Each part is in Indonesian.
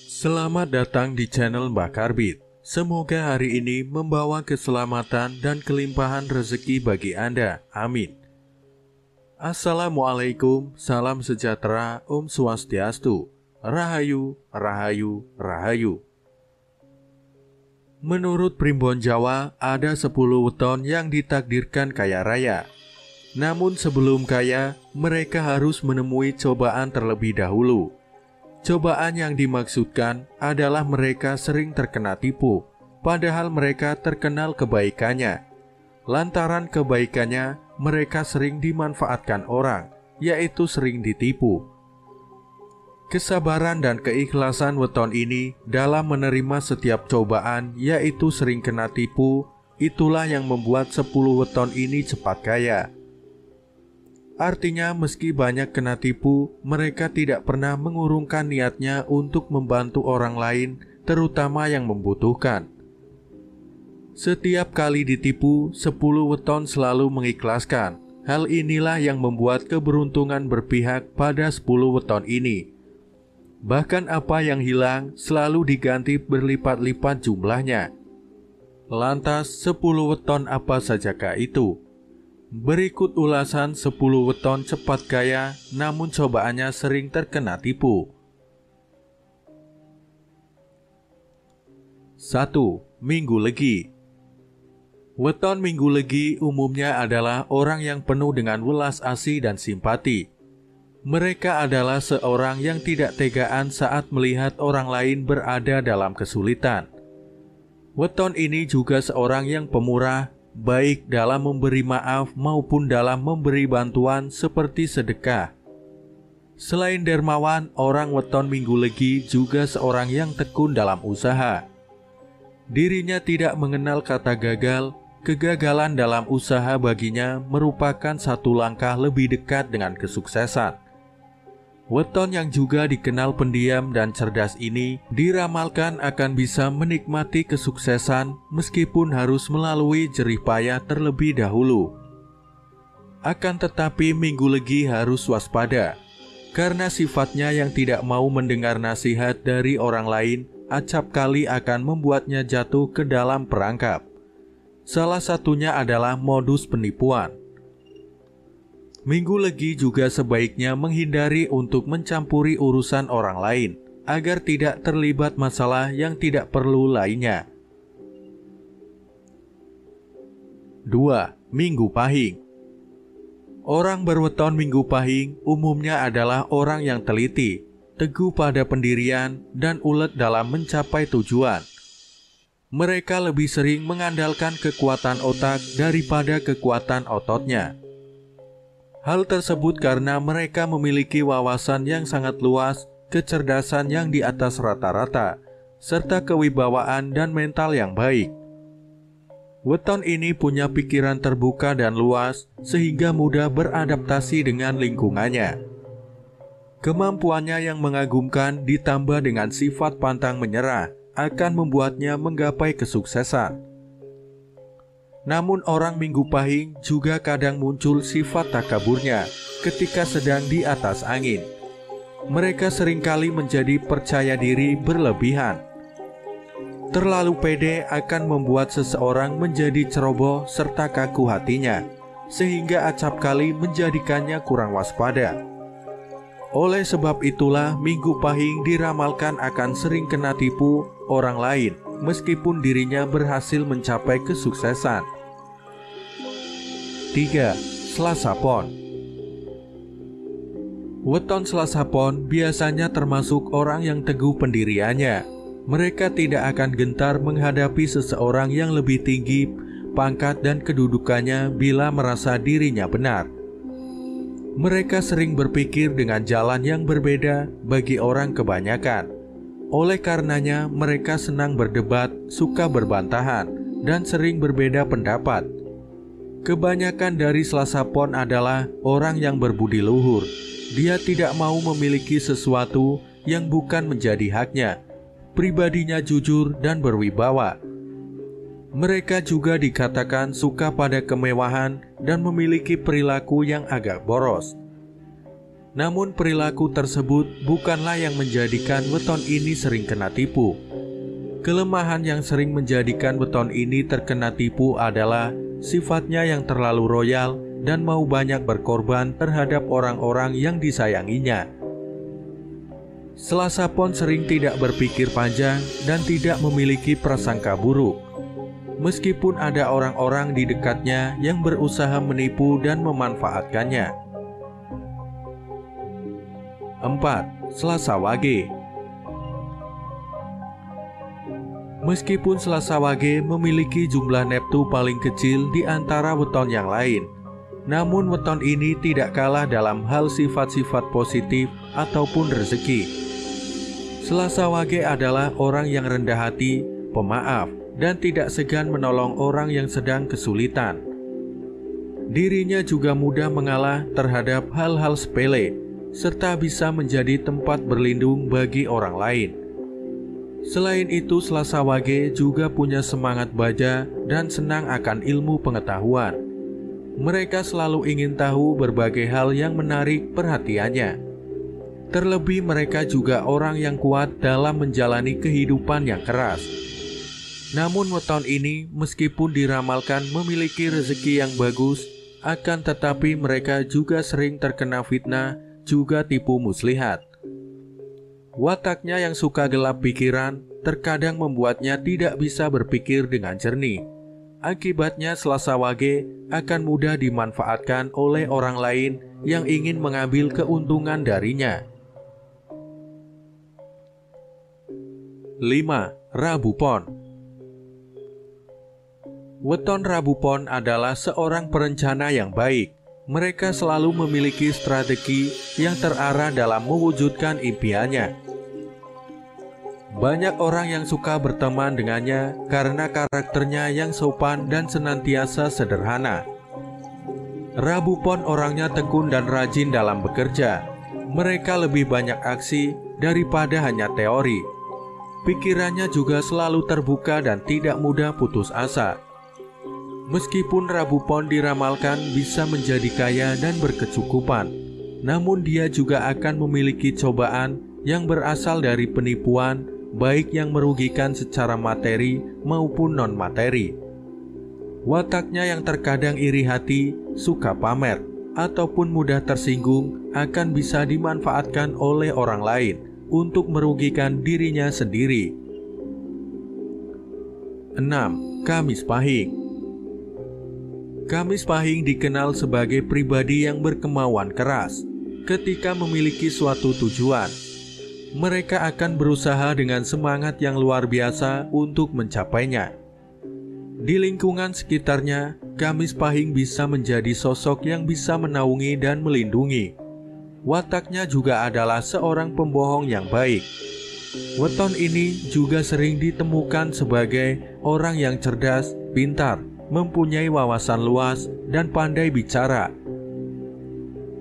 Selamat datang di channel Mbah Karbit. Semoga hari ini membawa keselamatan dan kelimpahan rezeki bagi Anda. Amin. Assalamualaikum, salam sejahtera, Om Swastiastu, Rahayu, Rahayu, Rahayu. Menurut Primbon Jawa, ada 10 weton yang ditakdirkan kaya raya. Namun sebelum kaya, mereka harus menemui cobaan terlebih dahulu. Cobaan yang dimaksudkan adalah mereka sering terkena tipu, padahal mereka terkenal kebaikannya. Lantaran kebaikannya, mereka sering dimanfaatkan orang, yaitu sering ditipu. Kesabaran dan keikhlasan weton ini dalam menerima setiap cobaan, yaitu sering kena tipu, itulah yang membuat 10 weton ini cepat kaya. Artinya meski banyak kena tipu, mereka tidak pernah mengurungkan niatnya untuk membantu orang lain, terutama yang membutuhkan. Setiap kali ditipu, 10 weton selalu mengikhlaskan. Hal inilah yang membuat keberuntungan berpihak pada 10 weton ini. Bahkan apa yang hilang selalu diganti berlipat-lipat jumlahnya. Lantas 10 weton apa sajakah itu? Berikut ulasan 10 weton cepat kaya, namun cobaannya sering terkena tipu. 1. Minggu Legi. Weton Minggu Legi umumnya adalah orang yang penuh dengan welas asih dan simpati. Mereka adalah seorang yang tidak tegaan saat melihat orang lain berada dalam kesulitan. Weton ini juga seorang yang pemurah, baik dalam memberi maaf maupun dalam memberi bantuan seperti sedekah. Selain dermawan, orang weton Minggu Legi juga seorang yang tekun dalam usaha. Dirinya tidak mengenal kata gagal. Kegagalan dalam usaha baginya merupakan satu langkah lebih dekat dengan kesuksesan. Weton yang juga dikenal pendiam dan cerdas ini diramalkan akan bisa menikmati kesuksesan meskipun harus melalui jerih payah terlebih dahulu. Akan tetapi Minggu Legi harus waspada, karena sifatnya yang tidak mau mendengar nasihat dari orang lain acap kali akan membuatnya jatuh ke dalam perangkap. Salah satunya adalah modus penipuan. Minggu Legi juga sebaiknya menghindari untuk mencampuri urusan orang lain, agar tidak terlibat masalah yang tidak perlu lainnya. 2. Minggu Pahing. Orang berweton Minggu Pahing umumnya adalah orang yang teliti, teguh pada pendirian, dan ulet dalam mencapai tujuan. Mereka lebih sering mengandalkan kekuatan otak daripada kekuatan ototnya. Hal tersebut karena mereka memiliki wawasan yang sangat luas, kecerdasan yang di atas rata-rata, serta kewibawaan dan mental yang baik. Weton ini punya pikiran terbuka dan luas, sehingga mudah beradaptasi dengan lingkungannya. Kemampuannya yang mengagumkan ditambah dengan sifat pantang menyerah akan membuatnya menggapai kesuksesan. Namun orang Minggu Pahing juga kadang muncul sifat takaburnya ketika sedang di atas angin. Mereka seringkali menjadi percaya diri berlebihan. Terlalu pede akan membuat seseorang menjadi ceroboh serta kaku hatinya, sehingga acap kali menjadikannya kurang waspada. Oleh sebab itulah Minggu Pahing diramalkan akan sering kena tipu orang lain, meskipun dirinya berhasil mencapai kesuksesan. 3. Selasa Pon. Weton Selasa Pon biasanya termasuk orang yang teguh pendiriannya. Mereka tidak akan gentar menghadapi seseorang yang lebih tinggi pangkat dan kedudukannya bila merasa dirinya benar. Mereka sering berpikir dengan jalan yang berbeda bagi orang kebanyakan. Oleh karenanya, mereka senang berdebat, suka berbantahan, dan sering berbeda pendapat. Kebanyakan dari Selasa Pon adalah orang yang berbudi luhur. Dia tidak mau memiliki sesuatu yang bukan menjadi haknya. Pribadinya jujur dan berwibawa. Mereka juga dikatakan suka pada kemewahan dan memiliki perilaku yang agak boros. Namun perilaku tersebut bukanlah yang menjadikan weton ini sering kena tipu. Kelemahan yang sering menjadikan weton ini terkena tipu adalah sifatnya yang terlalu royal dan mau banyak berkorban terhadap orang-orang yang disayanginya. Selasa Pon sering tidak berpikir panjang dan tidak memiliki prasangka buruk. Meskipun ada orang-orang di dekatnya yang berusaha menipu dan memanfaatkannya. 4. Selasa Wage. Meskipun Selasa Wage memiliki jumlah neptu paling kecil di antara weton yang lain, namun weton ini tidak kalah dalam hal sifat-sifat positif ataupun rezeki. Selasa Wage adalah orang yang rendah hati, pemaaf, dan tidak segan menolong orang yang sedang kesulitan. Dirinya juga mudah mengalah terhadap hal-hal sepele, serta bisa menjadi tempat berlindung bagi orang lain. Selain itu, Selasa Wage juga punya semangat baja dan senang akan ilmu pengetahuan. Mereka selalu ingin tahu berbagai hal yang menarik perhatiannya. Terlebih mereka juga orang yang kuat dalam menjalani kehidupan yang keras. Namun weton ini meskipun diramalkan memiliki rezeki yang bagus, akan tetapi mereka juga sering terkena fitnah, juga tipu muslihat. Wataknya yang suka gelap pikiran terkadang membuatnya tidak bisa berpikir dengan jernih. Akibatnya Selasa Wage akan mudah dimanfaatkan oleh orang lain yang ingin mengambil keuntungan darinya. 5. Rabu Pon. Weton Rabu Pon adalah seorang perencana yang baik. Mereka selalu memiliki strategi yang terarah dalam mewujudkan impiannya. Banyak orang yang suka berteman dengannya karena karakternya yang sopan dan senantiasa sederhana. Rabu Pon orangnya tekun dan rajin dalam bekerja. Mereka lebih banyak aksi daripada hanya teori. Pikirannya juga selalu terbuka dan tidak mudah putus asa. Meskipun Rabu Pon diramalkan bisa menjadi kaya dan berkecukupan, namun dia juga akan memiliki cobaan yang berasal dari penipuan, baik yang merugikan secara materi maupun non-materi. Wataknya yang terkadang iri hati, suka pamer, ataupun mudah tersinggung akan bisa dimanfaatkan oleh orang lain untuk merugikan dirinya sendiri. 6. Kamis Pahing. Kamis Pahing dikenal sebagai pribadi yang berkemauan keras. Ketika memiliki suatu tujuan, mereka akan berusaha dengan semangat yang luar biasa untuk mencapainya. Di lingkungan sekitarnya, Kamis Pahing bisa menjadi sosok yang bisa menaungi dan melindungi. Wataknya juga adalah seorang pembohong yang baik. Weton ini juga sering ditemukan sebagai orang yang cerdas, pintar, mempunyai wawasan luas, dan pandai bicara.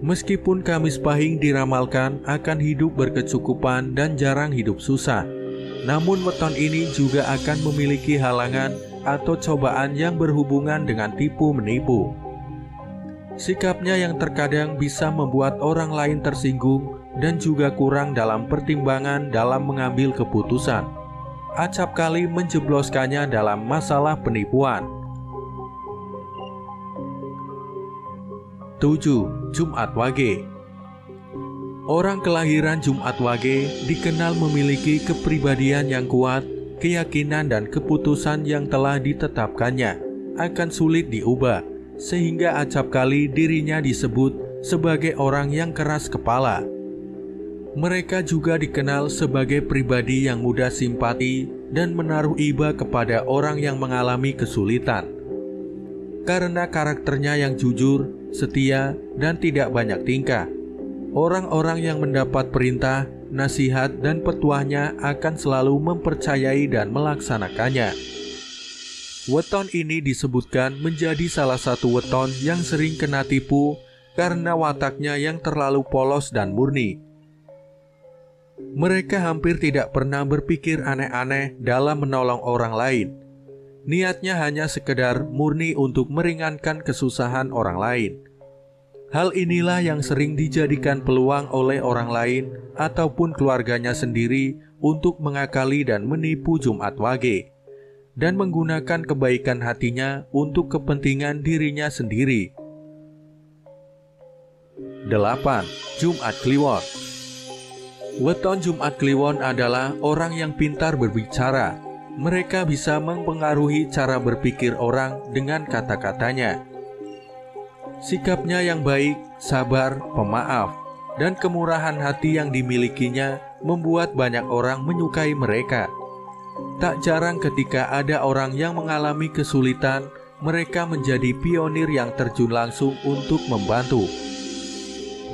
Meskipun Kamis Pahing diramalkan akan hidup berkecukupan dan jarang hidup susah, namun weton ini juga akan memiliki halangan atau cobaan yang berhubungan dengan tipu menipu. Sikapnya yang terkadang bisa membuat orang lain tersinggung dan juga kurang dalam pertimbangan dalam mengambil keputusan. Acap kali menjebloskannya dalam masalah penipuan. 7. Jumat Wage. Orang kelahiran Jumat Wage dikenal memiliki kepribadian yang kuat, keyakinan dan keputusan yang telah ditetapkannya akan sulit diubah, sehingga acap kali dirinya disebut sebagai orang yang keras kepala. Mereka juga dikenal sebagai pribadi yang mudah simpati dan menaruh iba kepada orang yang mengalami kesulitan. Karena karakternya yang jujur, setia, dan tidak banyak tingkah, orang-orang yang mendapat perintah, nasihat, dan petuahnya akan selalu mempercayai dan melaksanakannya. Weton ini disebutkan menjadi salah satu weton yang sering kena tipu karena wataknya yang terlalu polos dan murni. Mereka hampir tidak pernah berpikir aneh-aneh dalam menolong orang lain. Niatnya hanya sekedar murni untuk meringankan kesusahan orang lain. Hal inilah yang sering dijadikan peluang oleh orang lain ataupun keluarganya sendiri untuk mengakali dan menipu Jumat Wage, dan menggunakan kebaikan hatinya untuk kepentingan dirinya sendiri. 8. Jumat Kliwon. Weton Jumat Kliwon adalah orang yang pintar berbicara. Mereka bisa mempengaruhi cara berpikir orang dengan kata-katanya. Sikapnya yang baik, sabar, pemaaf, dan kemurahan hati yang dimilikinya membuat banyak orang menyukai mereka. Tak jarang ketika ada orang yang mengalami kesulitan, mereka menjadi pionir yang terjun langsung untuk membantu.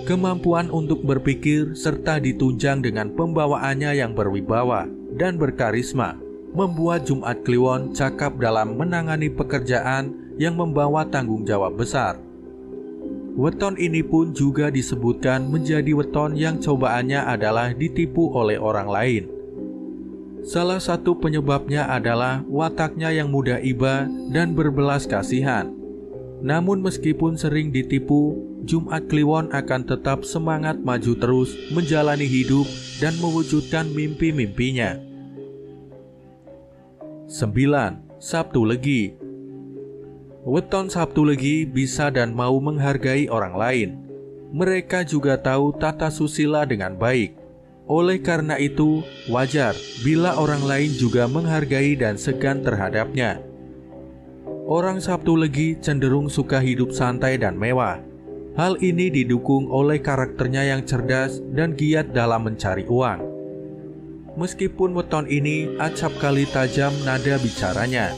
Kemampuan untuk berpikir serta ditunjang dengan pembawaannya yang berwibawa dan berkarisma membuat Jumat Kliwon cakap dalam menangani pekerjaan yang membawa tanggung jawab besar. Weton ini pun juga disebutkan menjadi weton yang cobaannya adalah ditipu oleh orang lain. Salah satu penyebabnya adalah wataknya yang mudah iba dan berbelas kasihan. Namun meskipun sering ditipu, Jumat Kliwon akan tetap semangat maju terus menjalani hidup dan mewujudkan mimpi-mimpinya. 9. Sabtu Legi. Weton Sabtu Legi bisa dan mau menghargai orang lain. Mereka juga tahu tata susila dengan baik. Oleh karena itu, wajar bila orang lain juga menghargai dan segan terhadapnya. Orang Sabtu Legi cenderung suka hidup santai dan mewah. Hal ini didukung oleh karakternya yang cerdas dan giat dalam mencari uang. Meskipun weton ini acap kali tajam nada bicaranya,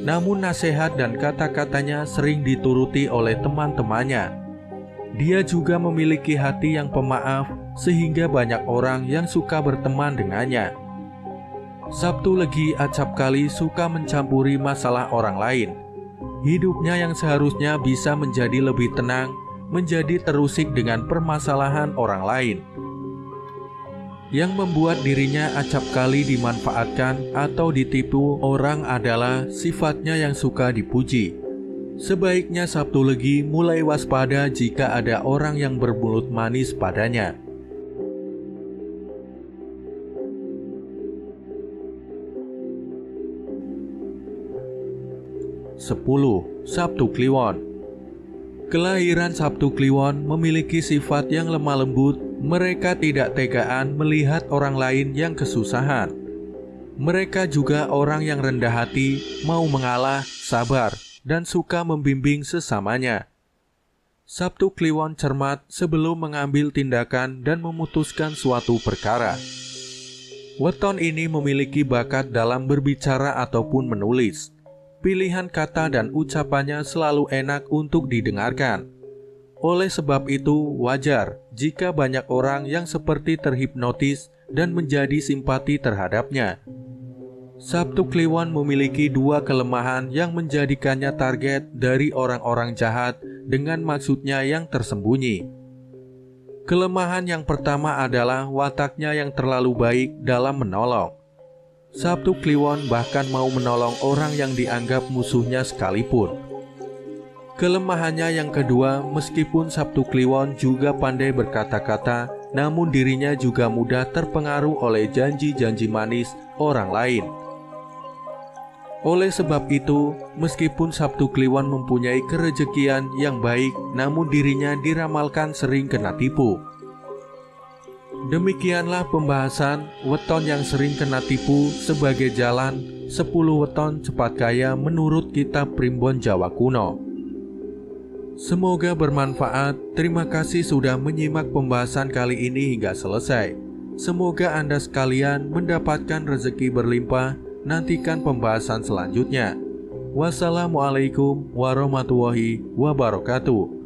namun nasihat dan kata-katanya sering dituruti oleh teman-temannya. Dia juga memiliki hati yang pemaaf sehingga banyak orang yang suka berteman dengannya. Sabtu Legi acap kali suka mencampuri masalah orang lain. Hidupnya yang seharusnya bisa menjadi lebih tenang, menjadi terusik dengan permasalahan orang lain. Yang membuat dirinya acap kali dimanfaatkan atau ditipu orang adalah sifatnya yang suka dipuji. Sebaiknya Sabtu Legi mulai waspada jika ada orang yang bermulut manis padanya. 10. Sabtu Kliwon. Kelahiran Sabtu Kliwon memiliki sifat yang lemah lembut. Mereka tidak tegaan melihat orang lain yang kesusahan. Mereka juga orang yang rendah hati, mau mengalah, sabar, dan suka membimbing sesamanya. Sabtu Kliwon cermat sebelum mengambil tindakan dan memutuskan suatu perkara. Weton ini memiliki bakat dalam berbicara ataupun menulis. Pilihan kata dan ucapannya selalu enak untuk didengarkan. Oleh sebab itu, wajar jika banyak orang yang seperti terhipnotis dan menjadi simpati terhadapnya. Sabtu Kliwon memiliki dua kelemahan yang menjadikannya target dari orang-orang jahat dengan maksudnya yang tersembunyi. Kelemahan yang pertama adalah wataknya yang terlalu baik dalam menolong. Sabtu Kliwon bahkan mau menolong orang yang dianggap musuhnya sekalipun. Kelemahannya yang kedua, meskipun Sabtu Kliwon juga pandai berkata-kata, namun dirinya juga mudah terpengaruh oleh janji-janji manis orang lain. Oleh sebab itu, meskipun Sabtu Kliwon mempunyai kerejekian yang baik, namun dirinya diramalkan sering kena tipu. Demikianlah pembahasan weton yang sering kena tipu sebagai jalan 10 weton cepat kaya menurut kitab Primbon Jawa Kuno. Semoga bermanfaat. Terima kasih sudah menyimak pembahasan kali ini hingga selesai. Semoga Anda sekalian mendapatkan rezeki berlimpah. Nantikan pembahasan selanjutnya. Wassalamualaikum warahmatullahi wabarakatuh.